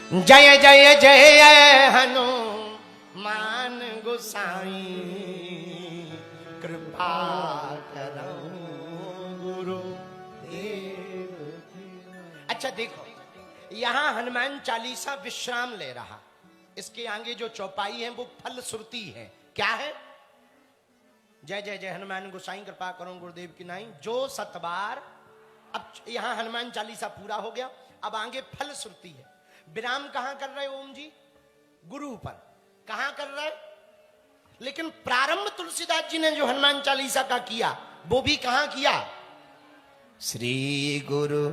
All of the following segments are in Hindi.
जय जय जय हनुमान गोसाई कृपा करो गुरु देव। अच्छा देखो, यहां हनुमान चालीसा विश्राम ले रहा, इसके आगे जो चौपाई है वो फल श्रुति है। क्या है? जय जय जय हनुमान गोसाई कृपा करो गुरुदेव की नाई जो सतबार। अब यहां हनुमान चालीसा पूरा हो गया, अब आगे फल श्रुति है। विराम कहां कर रहे ओम जी? गुरु पर। कहां कर रहे? लेकिन प्रारंभ तुलसीदास जी ने जो हनुमान चालीसा का किया वो भी कहां किया? श्री गुरु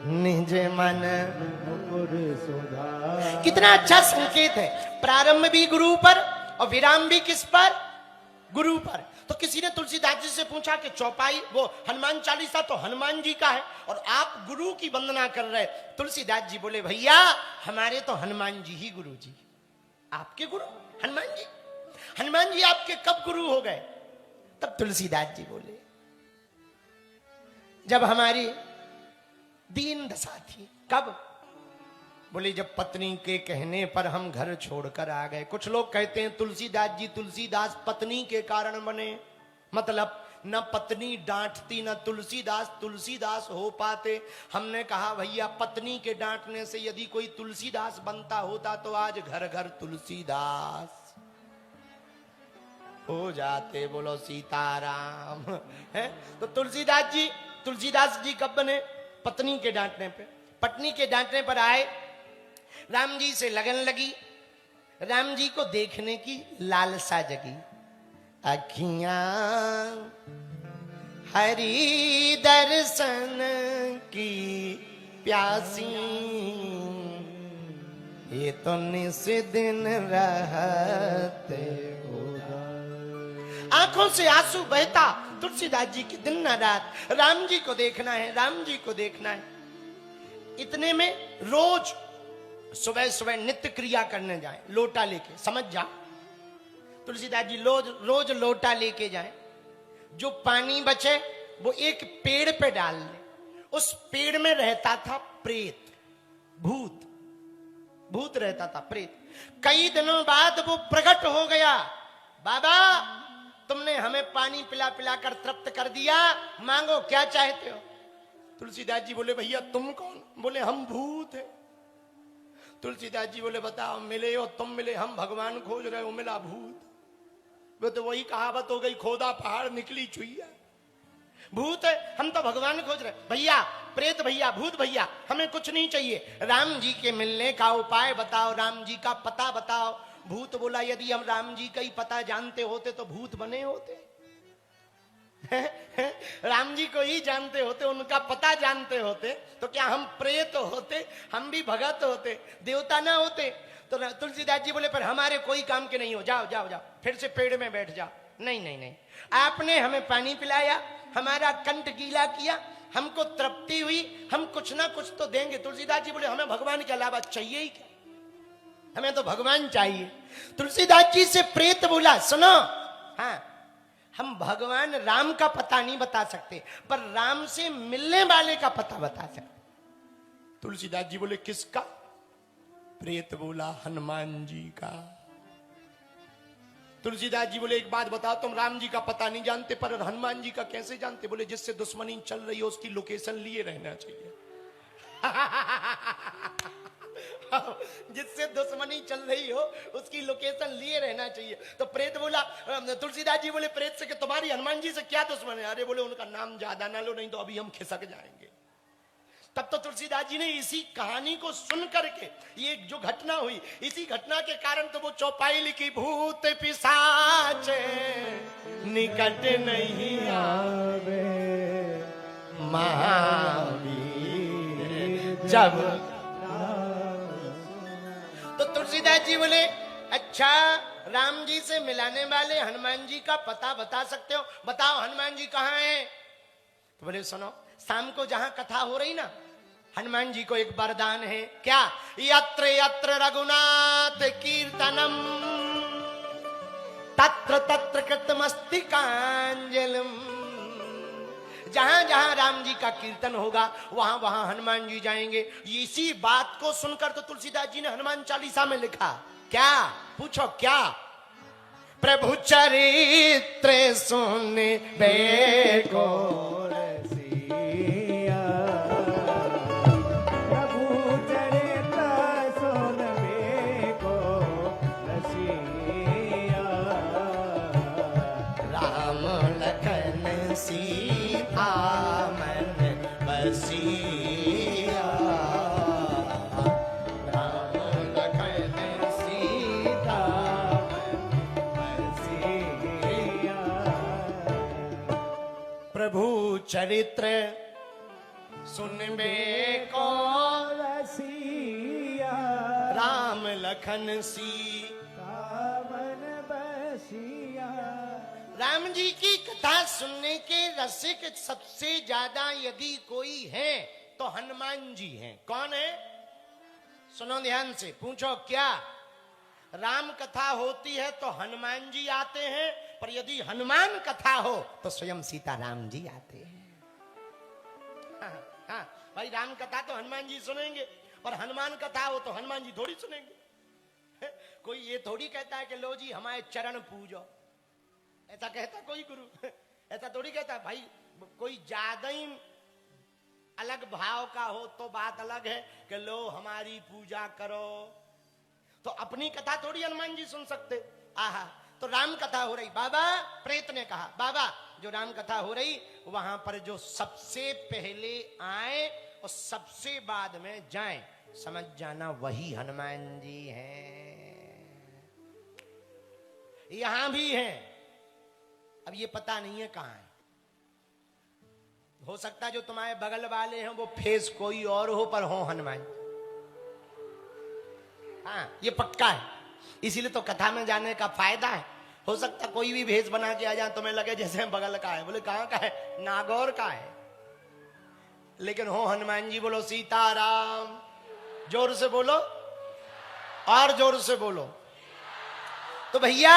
निज मन कितना अच्छा संकेत है। प्रारंभ भी गुरु पर और विराम भी किस पर? गुरु पर। तो किसी ने तुलसीदास जी से पूछा कि चौपाई वो हनुमान चालीसा तो हनुमान जी का है और आप गुरु की वंदना कर रहे। तुलसीदास जी बोले भैया हमारे तो हनुमान जी ही गुरु जी। आपके गुरु हनुमान जी? हनुमान जी आपके कब गुरु हो गए? तब तुलसीदास जी बोले जब हमारी दीन दशा थी। कब? बोले जब पत्नी के कहने पर हम घर छोड़कर आ गए। कुछ लोग कहते हैं तुलसीदास जी तुलसीदास पत्नी के कारण बने, मतलब न पत्नी डांटती न तुलसीदास तुलसीदास हो पाते। हमने कहा भैया पत्नी के डांटने से यदि कोई तुलसीदास बनता होता तो आज घर घर तुलसीदास हो जाते। बोलो सीताराम है। तो तुलसीदास जी कब बने? पत्नी के डांटने पे। पत्नी के डांटने पर आए, राम जी से लगन लगी, राम जी को देखने की लालसा जगी। अखियां हरि दर्शन की प्यासी ये तो निस दिन रहते आंखों से आंसू बहता। तुलसीदास जी की दिन न रात राम जी को देखना है, राम जी को देखना है। इतने में रोज सुबह सुबह नित्य क्रिया करने जाए लोटा लेके, समझ जा। तुलसीदास जी रोज लोटा लेके जाए, जो पानी बचे वो एक पेड़ पे डाल ले। उस पेड़ में रहता था प्रेत, भूत रहता था, प्रेत। कई दिनों बाद वो प्रकट हो गया। बाबा तुमने हमें पानी पिला पिला कर तृप्त कर दिया, मांगो क्या चाहते हो? तुलसीदास जी बोले भैया तुम कौन? बोले हम भूत है। तुलसीदास जी बोले बताओ मिले हो तुम मिले, हम भगवान खोज रहे हो, मिला भूत। वो तो वही कहावत हो गई, खोदा पहाड़ निकली चुईया। भूत है, हम तो भगवान खोज रहे। भैया प्रेत भैया, भूत भैया, हमें कुछ नहीं चाहिए, राम जी के मिलने का उपाय बताओ, राम जी का पता बताओ। भूत बोला यदि हम राम जी का ही पता जानते होते तो भूत बने होते। राम जी को ही जानते होते, उनका पता जानते होते तो क्या हम प्रेत होते? हम भी भगत होते, देवता ना होते। तो तुलसीदास जी बोले पर हमारे कोई काम के नहीं हो, जाओ जाओ जाओ, फिर से पेड़ में बैठ जाओ। नहीं नहीं नहीं, आपने हमें पानी पिलाया, हमारा कंठ गीला किया, हमको तृप्ति हुई, हम कुछ ना कुछ तो देंगे। तुलसीदास जी बोले हमें भगवान के अलावा चाहिए ही क्या? हमें तो भगवान चाहिए। तुलसीदास जी से प्रेत बोला सुनो, हाँ हम भगवान राम का पता नहीं बता सकते पर राम से मिलने वाले का पता बता सकते। तुलसीदास जी बोले किसका? प्रेत बोला हनुमान जी का। तुलसीदास जी बोले एक बात बताओ, तुम राम जी का पता नहीं जानते पर हनुमान जी का कैसे जानते? बोले जिससे दुश्मनी चल रही हो उसकी लोकेशन लिए रहना चाहिए। जिससे दुश्मनी चल रही हो उसकी लोकेशन लिए रहना चाहिए। तो प्रेत बोला, तुलसीदास जी बोले प्रेत से कि तुम्हारी हनुमान जी से क्या दुश्मन है? अरे बोले उनका नाम ज्यादा ना लो नहीं तो अभी हम खिसक जाएंगे। तब तो तुलसीदास जी ने इसी कहानी को सुन करके, ये जो घटना हुई इसी घटना के कारण तो वो चौपाई लिखी, भूत पिशाच निकट नहीं आवे महावीर जब। तो तुलसीदास जी बोले अच्छा राम जी से मिलाने वाले हनुमान जी का पता बता सकते हो? बताओ हनुमान जी कहाँ हैं? तो बोले सुनो, शाम को जहां कथा हो रही ना, हनुमान जी को एक वरदान है। क्या? यत्र यत्र रघुनाथ कीर्तनम तत्र तत्र कृतमस्तिकांजलिम जहां जहां राम जी का कीर्तन होगा वहां वहां हनुमान जी जाएंगे। इसी बात को सुनकर तो तुलसीदास जी ने हनुमान चालीसा में लिखा, क्या पूछो क्या? प्रभु चरित्र सुन बेको सीता मन बसिया, राम लखन सीता मन बसिया। प्रभु चरित्र सुनबे को रसिया, राम लखन सीता मन बसिया। राम जी की कथा सुनने के रसिक सबसे ज्यादा यदि कोई है तो हनुमान जी हैं। कौन है? सुनो ध्यान से, पूछो क्या? राम कथा होती है तो हनुमान जी आते हैं, पर यदि हनुमान कथा हो तो स्वयं सीता राम जी आते हैं। हाँ, भाई राम कथा तो हनुमान जी सुनेंगे, पर हनुमान कथा हो तो हनुमान जी थोड़ी सुनेंगे। कोई ये थोड़ी कहता है कि लो जी हमारे चरण पूजो, ऐसा कहता कोई गुरु? ऐसा थोड़ी कहता भाई। कोई ज्यादा ही अलग भाव का हो तो बात अलग है कि लो हमारी पूजा करो, तो अपनी कथा थोड़ी हनुमान जी सुन सकते। आहा, तो राम कथा हो रही, बाबा प्रेत ने कहा बाबा जो राम कथा हो रही वहां पर जो सबसे पहले आए और सबसे बाद में जाएं, समझ जाना वही हनुमान जी हैं। यहां भी हैं, अब ये पता नहीं है कहां है। हो सकता है जो तुम्हारे बगल वाले हैं वो फेस कोई और हो, पर हो हनुमान। हाँ, ये पक्का है। इसीलिए तो कथा में जाने का फायदा है। हो सकता कोई भी भेष बना के आ जाए, तुम्हें लगे जैसे बगल का है। बोले कहां का है? नागौर का है, लेकिन हो हनुमान जी। बोलो सीताराम, जोर से बोलो और जोर से बोलो। तो भैया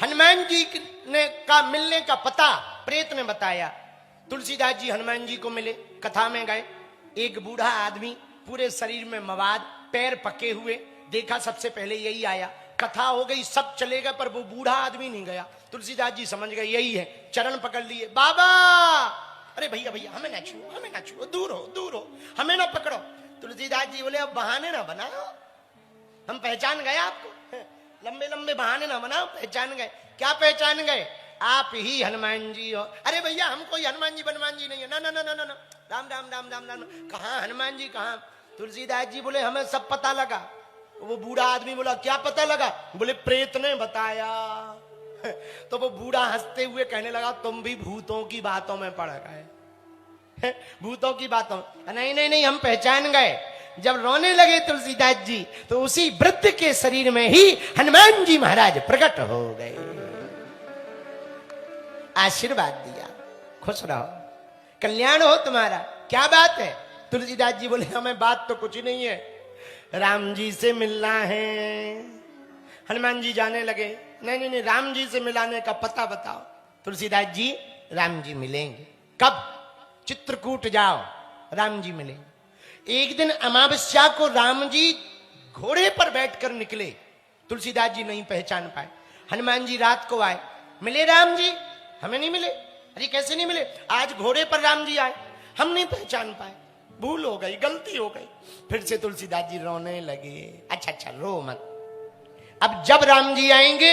हनुमान जी ने का मिलने का पता प्रेत ने बताया। तुलसीदास जी हनुमान जी को मिले, कथा में गए। एक बूढ़ा आदमी, पूरे शरीर में मवाद, पैर पके हुए, देखा सबसे पहले यही आया। कथा हो गई, सब चले गए, पर वो बूढ़ा आदमी नहीं गया। तुलसीदास जी समझ गए यही है, चरण पकड़ लिए। बाबा, अरे भैया भैया हमें ना छुओ, हमें ना छुओ, दूर हो दूर हो, हमें ना पकड़ो। तुलसीदास जी बोले अब बहाने ना बनाओ, हम पहचान गए आपको। लंबे लंबे बहाने ना बनाओ, पहचान गए। क्या पहचान गए? आप ही हनुमान जी हो। अरे भैया हम कोई हनुमान जी बनमान जी नहीं है, ना ना ना ना ना, राम राम राम राम राम। कहाँ हनुमान जी कहाँ? तुलसीदास जी बोले हमें सब पता लगा। वो बूढ़ा आदमी बोला क्या पता लगा? बोले प्रेत ने बताया। तो वो बूढ़ा हंसते हुए कहने लगा तुम भी भूतों की बातों में पड़ गए। भूतों की बातों? नहीं नहीं नहीं, हम पहचान गए। जब रोने लगे तुलसीदास जी तो उसी वृद्ध के शरीर में ही हनुमान जी महाराज प्रकट हो गए। आशीर्वाद दिया, खुश रहो, कल्याण हो तुम्हारा। क्या बात है? तुलसीदास जी बोले हमें बात तो कुछ नहीं है, राम जी से मिलना है। हनुमान जी जाने लगे, नहीं नहीं नहीं, राम जी से मिलाने का पता बताओ। तुलसीदास जी राम जी मिलेंगे। कब? चित्रकूट जाओ, राम जी मिलेंगे। एक दिन अमावस्या को राम जी घोड़े पर बैठकर निकले। तुलसीदास जी नहीं पहचान पाए। हनुमान जी रात को आए, मिले राम जी? हमें नहीं मिले। अरे कैसे नहीं मिले? आज घोड़े पर राम जी आए, हम नहीं पहचान पाए, भूल हो गई, गलती हो गई। फिर से तुलसीदास जी रोने लगे। अच्छा अच्छा रो मत, अब जब राम जी आएंगे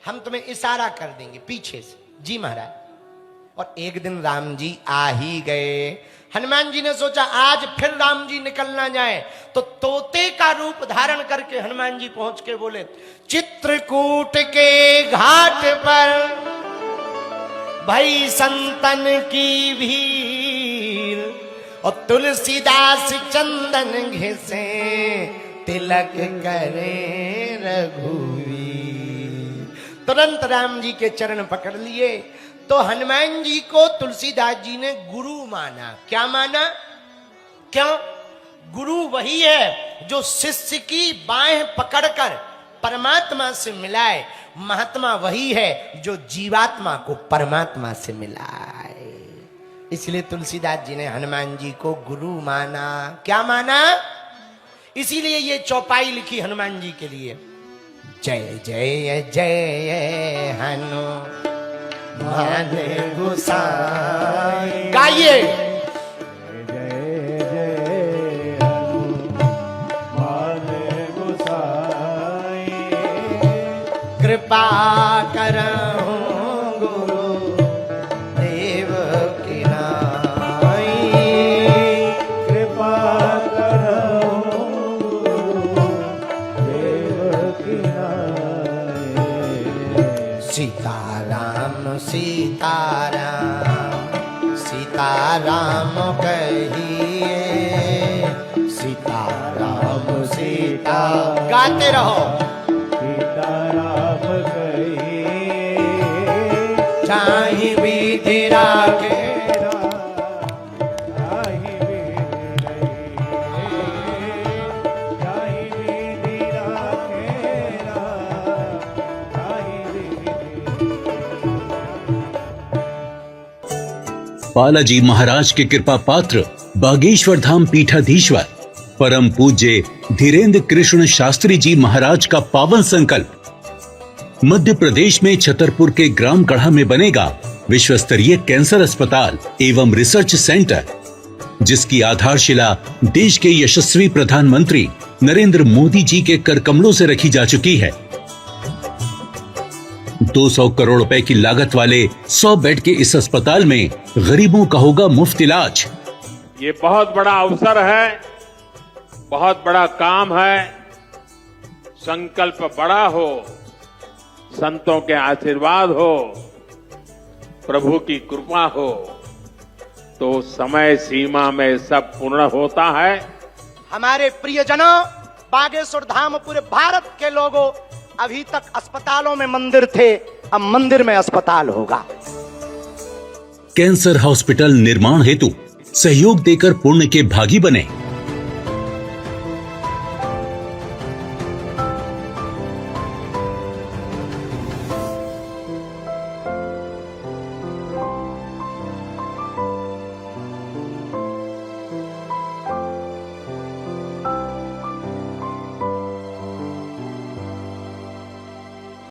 हम तुम्हें इशारा कर देंगे पीछे से। जी महाराज। और एक दिन राम जी आ ही गए। हनुमान जी ने सोचा आज फिर राम जी निकल ना जाए, तो तोते का रूप धारण करके हनुमान जी पहुंच के बोले चित्रकूट के घाट पर भई संतन की भीड़ और तुलसीदास चंदन घिसे तिलक करे रघुवीर। तुरंत राम जी के चरण पकड़ लिए। तो हनुमान जी को तुलसीदास जी ने गुरु माना। क्या माना? क्यों? गुरु वही है जो शिष्य की बाहें पकड़कर परमात्मा से मिलाए। महात्मा वही है जो जीवात्मा को परमात्मा से मिलाए। इसलिए तुलसीदास जी ने हनुमान जी को गुरु माना। क्या माना? इसीलिए ये चौपाई लिखी हनुमान जी के लिए। जय जय जय हनुमान गोसाई। गाइए। कृपा करहु गुरु देव की नाई। कृपा करहु गुरु देव की नाई। सीताराम सीताराम सीताराम कहिए, सीताराम सीता। गाते रहो। चाहि विधि राखे, बालाजी महाराज के कृपा पात्र बागेश्वर धाम पीठाधीश्वर परम पूज्य धीरेन्द्र कृष्ण शास्त्री जी महाराज का पावन संकल्प। मध्य प्रदेश में छतरपुर के ग्राम गढ़ा में बनेगा विश्व स्तरीय कैंसर अस्पताल एवं रिसर्च सेंटर, जिसकी आधारशिला देश के यशस्वी प्रधानमंत्री नरेंद्र मोदी जी के कर कमलों से रखी जा चुकी है। 200 करोड़ रुपए की लागत वाले 100 बेड के इस अस्पताल में गरीबों का होगा मुफ्त इलाज। ये बहुत बड़ा अवसर है, बहुत बड़ा काम है। संकल्प बड़ा हो, संतों के आशीर्वाद हो, प्रभु की कृपा हो, तो समय सीमा में सब पूर्ण होता है। हमारे प्रियजनों, बागेश्वर धाम पूरे भारत के लोगों, अभी तक अस्पतालों में मंदिर थे, अब मंदिर में अस्पताल होगा। कैंसर हॉस्पिटल निर्माण हेतु सहयोग देकर पुण्य के भागी बने।